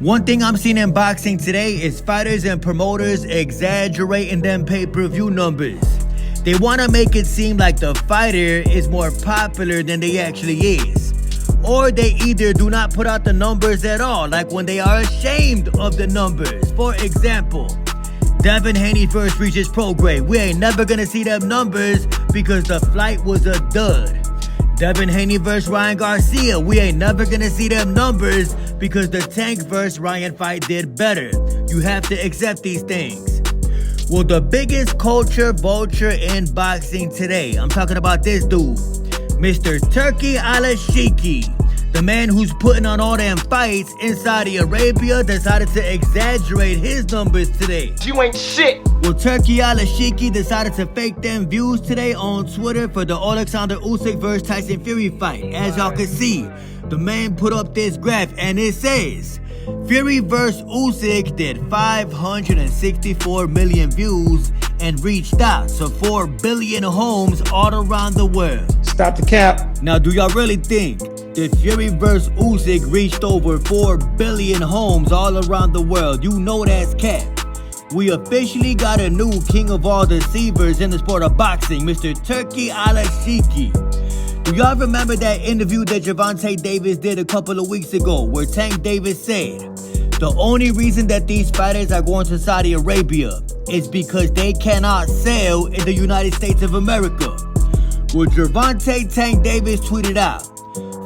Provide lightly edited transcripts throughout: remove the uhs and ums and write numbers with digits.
One thing I'm seeing in boxing today is fighters and promoters exaggerating them pay-per-view numbers. They want to make it seem like the fighter is more popular than they actually is. Or they either do not put out the numbers at all, like when they are ashamed of the numbers. For example, Devin Haney versus Regis Prograis. We ain't never gonna see them numbers because the flight was a dud. Devin Haney versus Ryan Garcia. We ain't never gonna see them numbers because the Tank versus Ryan fight did better. You have to accept these things. Well, the biggest culture vulture in boxing today, I'm talking about this dude, Mr. Turki Al-Shiki. The man who's putting on all them fights in Saudi Arabia decided to exaggerate his numbers today. You ain't shit. Well, Turki Al-Shiki decided to fake them views today on Twitter for the Alexander Usyk versus Tyson Fury fight. As y'all can see, the man put up this graph and it says, Fury vs. Usyk did 564 million views and reached out to 4 billion homes all around the world. Stop the cap. Now, do y'all really think that Fury vs. Usyk reached over 4 billion homes all around the world? You know that's cap. We officially got a new king of all deceivers in the sport of boxing, Mr. Turki Al-Shiki. Do y'all remember that interview that Gervonta Davis did a couple of weeks ago where Tank Davis said, the only reason that these fighters are going to Saudi Arabia is because they cannot sell in the United States of America? Well, Gervonta Tank Davis tweeted out,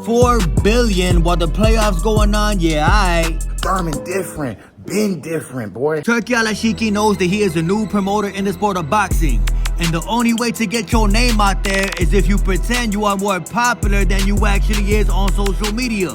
4 billion while the playoffs going on, yeah, aight. Thurman different. Been different, boy. Turki Al-Shiki knows that he is a new promoter in the sport of boxing. And the only way to get your name out there is if you pretend you are more popular than you actually is on social media.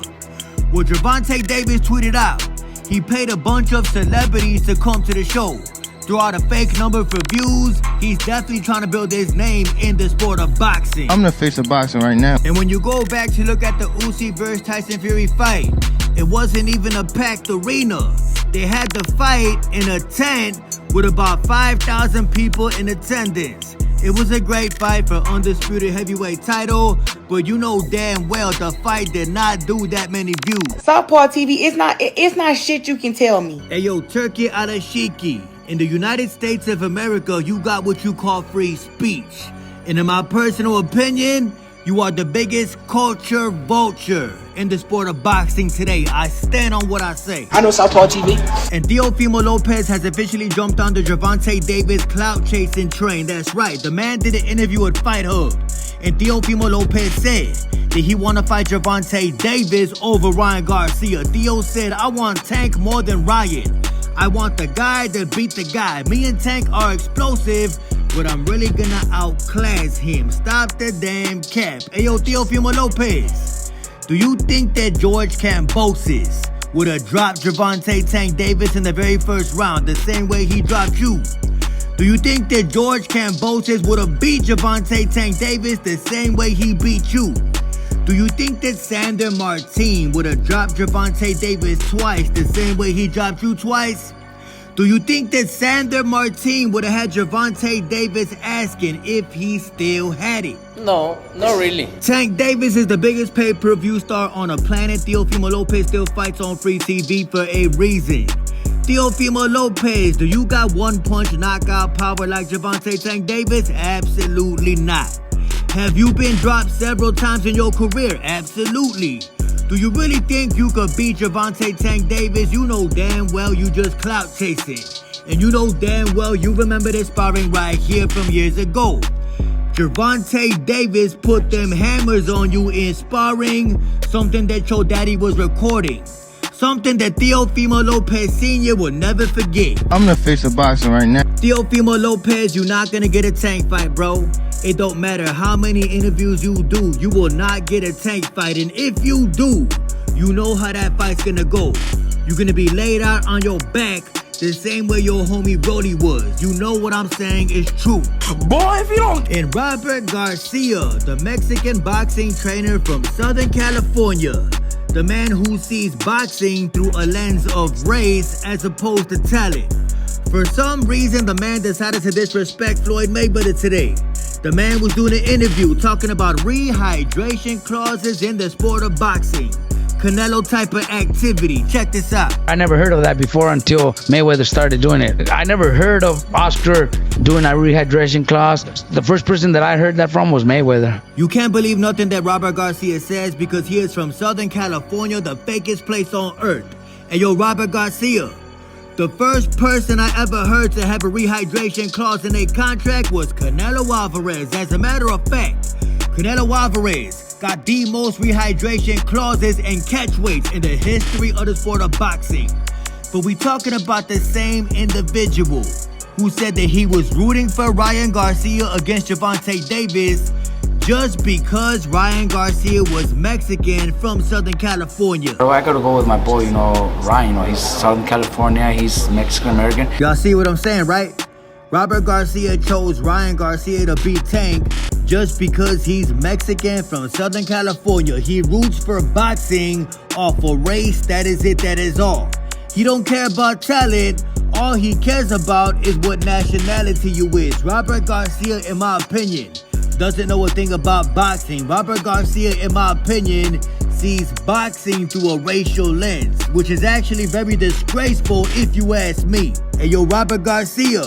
Well, Gervonta Davis tweeted out, he paid a bunch of celebrities to come to the show. Throw out a fake number for views. He's definitely trying to build his name in the sport of boxing. I'm the face of boxing right now. And when you go back to look at the Usyk versus Tyson Fury fight, it wasn't even a packed arena. They had the fight in a tent with about 5,000 people in attendance. It was a great fight for undisputed heavyweight title, but you know damn well the fight did not do that many views. Southpaw TV, it's not shit you can tell me. Hey yo, Turki Al-Shiki, in the United States of America, you got what you call free speech. And in my personal opinion, you are the biggest culture vulture in the sport of boxing today. I stand on what I say. I know Southpaw TV. And Teofimo Lopez has officially jumped on the Gervonta Davis clout chasing train. That's right, the man did an interview with Fight Hub. And Teofimo Lopez said that he want to fight Gervonta Davis over Ryan Garcia. Theo said, I want Tank more than Ryan. I want the guy that beat the guy. Me and Tank are explosive, but I'm really gonna outclass him. Stop the damn cap. Ayo, Teofimo Lopez, do you think that George Kambosos would have dropped Gervonta Tank Davis in the very first round the same way he dropped you? Do you think that George Kambosos would have beat Gervonta Tank Davis the same way he beat you? Do you think that Sander Martin would have dropped Gervonta Davis twice the same way he dropped you twice? Do you think that Sander Martin would have had Gervonta Davis asking if he still had it? No, not really. Tank Davis is the biggest pay-per-view star on the planet. Teofimo Lopez still fights on free TV for a reason. Teofimo Lopez, do you got one-punch knockout power like Gervonta Tank Davis? Absolutely not. Have you been dropped several times in your career? Absolutely. Do you really think you could beat Gervonta Tank Davis? You know damn well you just clout chasing. And you know damn well you remember this sparring right here from years ago. Gervonta Davis put them hammers on you in sparring, something that your daddy was recording. Something that Teofimo Lopez Sr. will never forget. I'm the face of boxing right now. Teofimo Lopez, you're not gonna get a Tank fight, bro. It don't matter how many interviews you do, you will not get a Tank fight. And if you do, you know how that fight's gonna go. You're gonna be laid out on your back the same way your homie Brody was. You know what I'm saying is true. Boy, if you don't. And Robert Garcia, the Mexican boxing trainer from Southern California, the man who sees boxing through a lens of race as opposed to talent. For some reason, the man decided to disrespect Floyd Mayweather today. The man was doing an interview talking about rehydration clauses in the sport of boxing. Canelo type of activity. Check this out. I never heard of that before until Mayweather started doing it. I never heard of Oscar doing a rehydration clause. The first person that I heard that from was Mayweather. You can't believe nothing that Robert Garcia says because he is from Southern California, the fakest place on earth. And yo, Robert Garcia, the first person I ever heard to have a rehydration clause in a contract was Canelo Alvarez. As a matter of fact, Canelo Alvarez got the most rehydration clauses and catch weights in the history of the sport of boxing. But we talking about the same individual who said that he was rooting for Ryan Garcia against Gervonta Davis just because Ryan Garcia was Mexican from Southern California. Bro, I gotta go with my boy, Ryan. He's Southern California, he's Mexican-American. Y'all see what I'm saying, right? Robert Garcia chose Ryan Garcia to beat Tank just because he's Mexican from Southern California. He roots for boxing off a race. That is it, that is all. He don't care about talent. All he cares about is what nationality you is. Robert Garcia, in my opinion, doesn't know a thing about boxing. Robert Garcia, in my opinion, sees boxing through a racial lens, which is actually very disgraceful if you ask me. Hey, yo, Robert Garcia,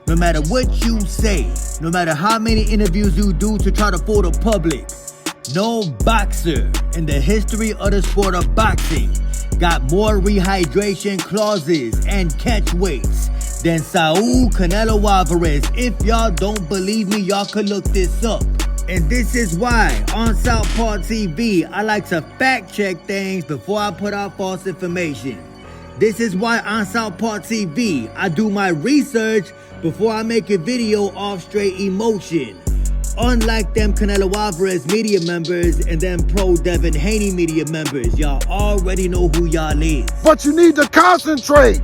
no matter what you say, no matter how many interviews you do to try to fool the public, no boxer in the history of the sport of boxing got more rehydration clauses and catch weights than Saul Canelo Alvarez. If y'all don't believe me, y'all could look this up. And this is why on Southpaw TV, I like to fact check things before I put out false information. This is why on Southpaw TV, I do my research before I make a video off straight emotion. Unlike them Canelo Alvarez media members and them pro Devin Haney media members, y'all already know who y'all is. But you need to concentrate.